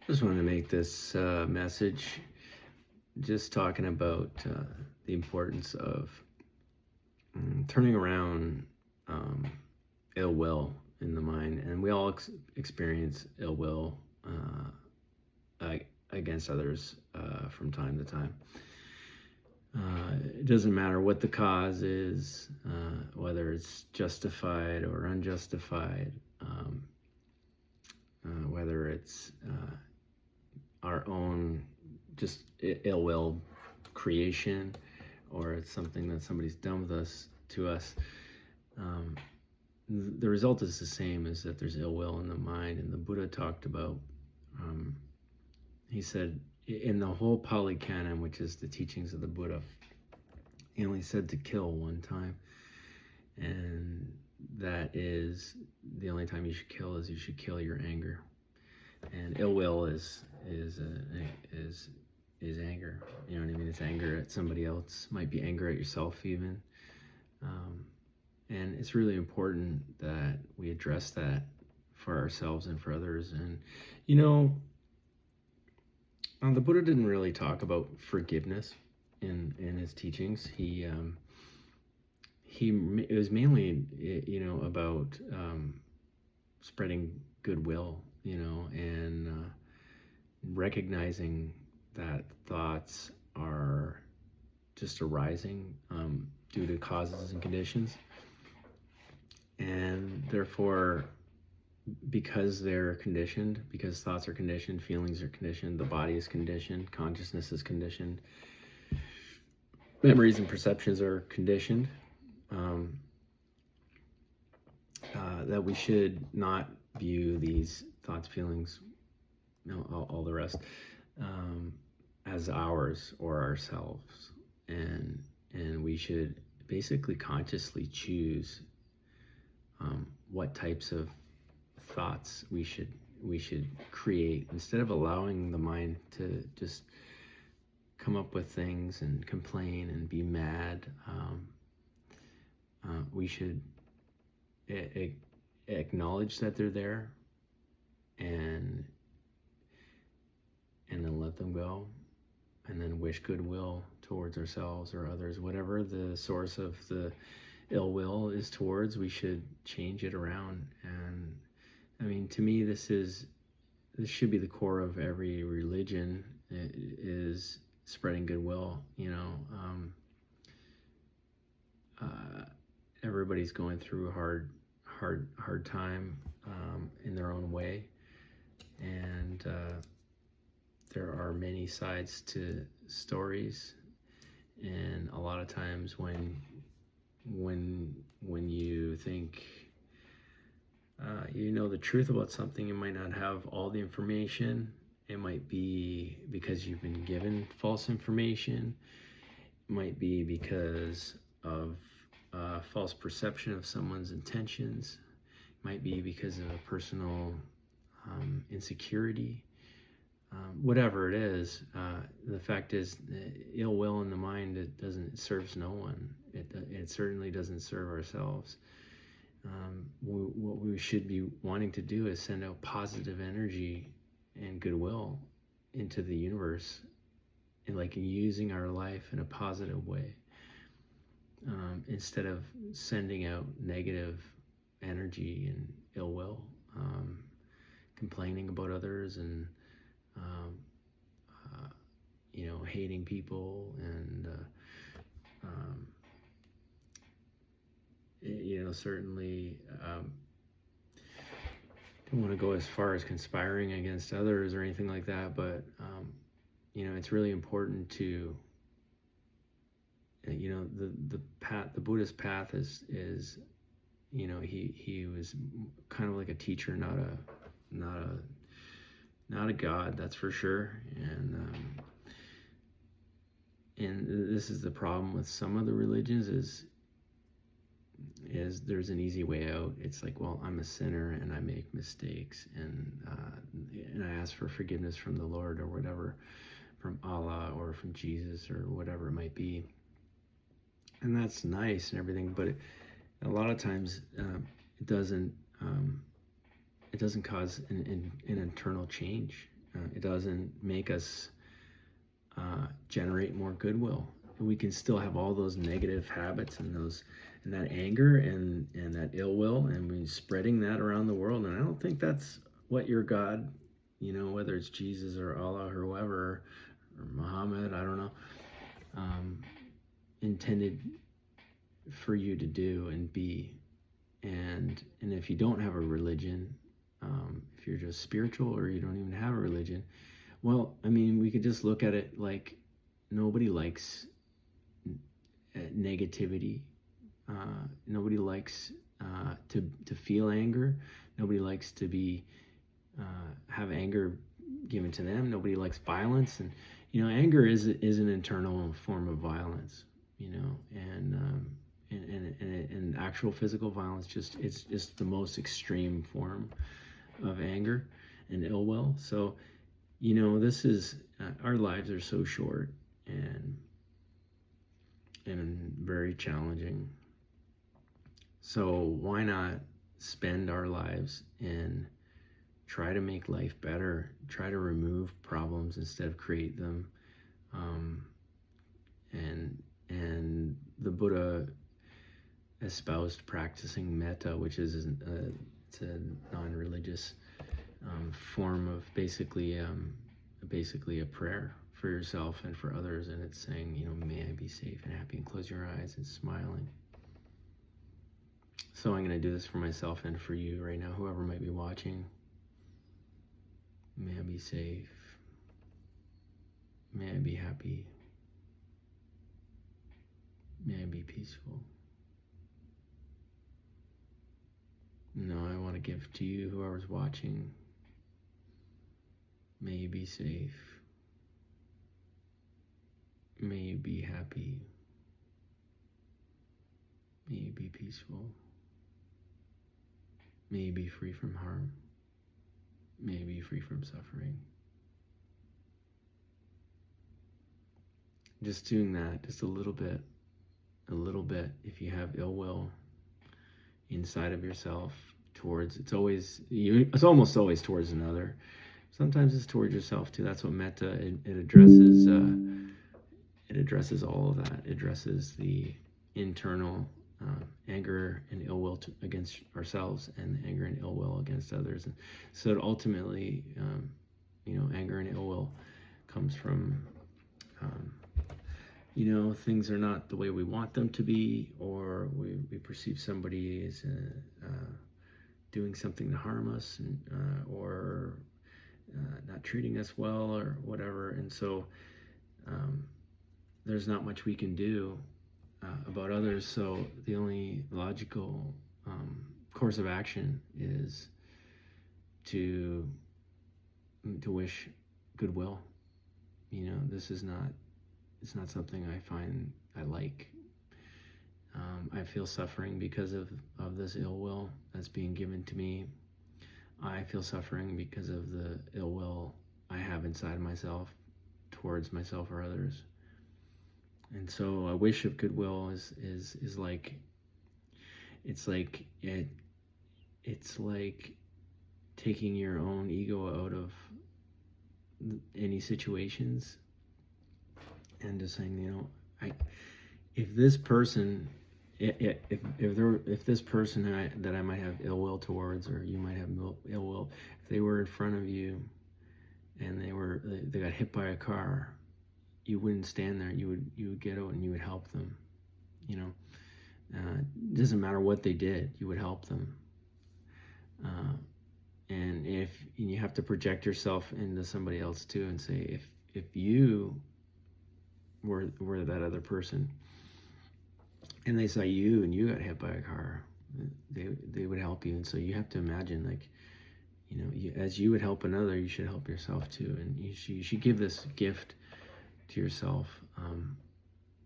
Just wanted to make this message just talking about the importance of turning around um, ill will in the mind. And we all experience ill will against others from time to time. It doesn't matter what the cause is, whether it's justified or unjustified, whether it's our own just ill will creation, or it's something that somebody's done with us to us. Um, the result is the same: is that there's ill will in the mind. And the Buddha talked about. He said in the whole Pali Canon, which is the teachings of the Buddha, he only said to kill one time, and that is the only time you should kill. Is you should kill your anger. And ill will is anger. You know what I mean? It's anger at somebody else. Might be anger at yourself even. And it's really important that we address that for ourselves and for others. And you know, the Buddha didn't really talk about forgiveness in his teachings. It was mainly about spreading goodwill, and recognizing that thoughts are just arising due to causes and conditions, and therefore, because they're conditioned, because thoughts are conditioned, feelings are conditioned, the body is conditioned, consciousness is conditioned, memories and perceptions are conditioned, that we should not view these thoughts, feelings, all the rest, as ours or ourselves, and we should basically consciously choose what types of thoughts we should create, instead of allowing the mind to just come up with things and complain and be mad. We should acknowledge that they're there, and then let them go, and then wish goodwill towards ourselves or others. Whatever the source of the ill will is towards, we should change it around. And I mean, to me, this should be the core of every religion, is spreading goodwill. Everybody's going through a hard time in their own way, and there are many sides to stories. And a lot of times when you think you know the truth about something, you might not have all the information. It might be because you've been given false information. It might be because of false perception of someone's intentions. It might be because of a personal insecurity. Whatever it is, the fact is, ill will in the mind, it serves no one. It certainly doesn't serve ourselves. What we should be wanting to do is send out positive energy and goodwill into the universe, and like using our life in a positive way, instead of sending out negative energy and ill will, complaining about others, and hating people, and certainly don't want to go as far as conspiring against others or anything like that, but it's really important to the path, the Buddhist path is he was kind of like a teacher, not a god, that's for sure. And this is the problem with some of the religions, is there's an easy way out. It's like, well, I'm a sinner and I make mistakes, and I ask for forgiveness from the Lord, or whatever, from Allah or from Jesus or whatever it might be. And that's nice and everything, but a lot of times it doesn't cause an internal change. It doesn't make us generate more goodwill. We can still have all those negative habits and that anger and that ill will, and we spreading that around the world. And I don't think that's what your God, whether it's Jesus or Allah or whoever, or Muhammad, I don't know, intended for you to do and be. And if you don't have a religion, if you're just spiritual or you don't even have a religion, well, I mean, we could just look at it like nobody likes negativity. Nobody likes to feel anger. Nobody likes to have anger given to them. Nobody likes violence, and anger is an internal form of violence. And actual physical violence, it's just the most extreme form of anger and ill will. So, this is our lives are so short and very challenging. So why not spend our lives and try to make life better, try to remove problems instead of create them. And the Buddha espoused practicing metta, which is it's a non-religious form of basically a prayer for yourself and for others, and it's saying, may I be safe and happy, and close your eyes and smiling. So I'm going to do this for myself and for you right now, whoever might be watching. May I be safe. May I be happy. May I be peaceful. Now I want to give to you, whoever's watching. May you be safe. May you be happy. May you be peaceful. May you be free from harm. May you be free from suffering. Just doing that, just a little bit, if you have ill will inside of yourself it's almost always towards another. Sometimes it's towards yourself too. That's what metta, it addresses. It addresses all of that. It addresses the internal anger and ill will against ourselves, and anger and ill will against others. And so ultimately, anger and ill will comes from, things are not the way we want them to be, or we perceive somebody as doing something to harm us, or not treating us well, or whatever. And so there's not much we can do about others. So the only logical course of action is to wish goodwill. It's not something I find I like. I feel suffering because of this ill will that's being given to me. I feel suffering because of the ill will I have inside myself towards myself or others. And so a wish of goodwill is like, it's like taking your own ego out of any situations and just saying, if this person, if this person that I might have ill will towards, or you might have ill will, if they were in front of you and they got hit by a car, you wouldn't stand there. You would get out and you would help them. It doesn't matter what they did, you would help them. And you have to project yourself into somebody else too, and say, if you were that other person, and they saw you and you got hit by a car, they would help you. And so you have to imagine, as you would help another, you should help yourself too. And you should give this gift to yourself,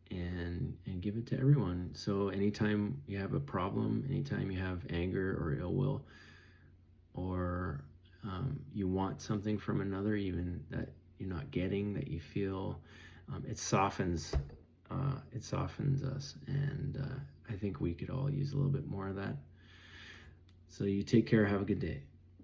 and give it to everyone. So anytime you have a problem, anytime you have anger or ill will, or you want something from another, even that you're not getting, that you feel, it softens us. And I think we could all use a little bit more of that. So you take care. Have a good day.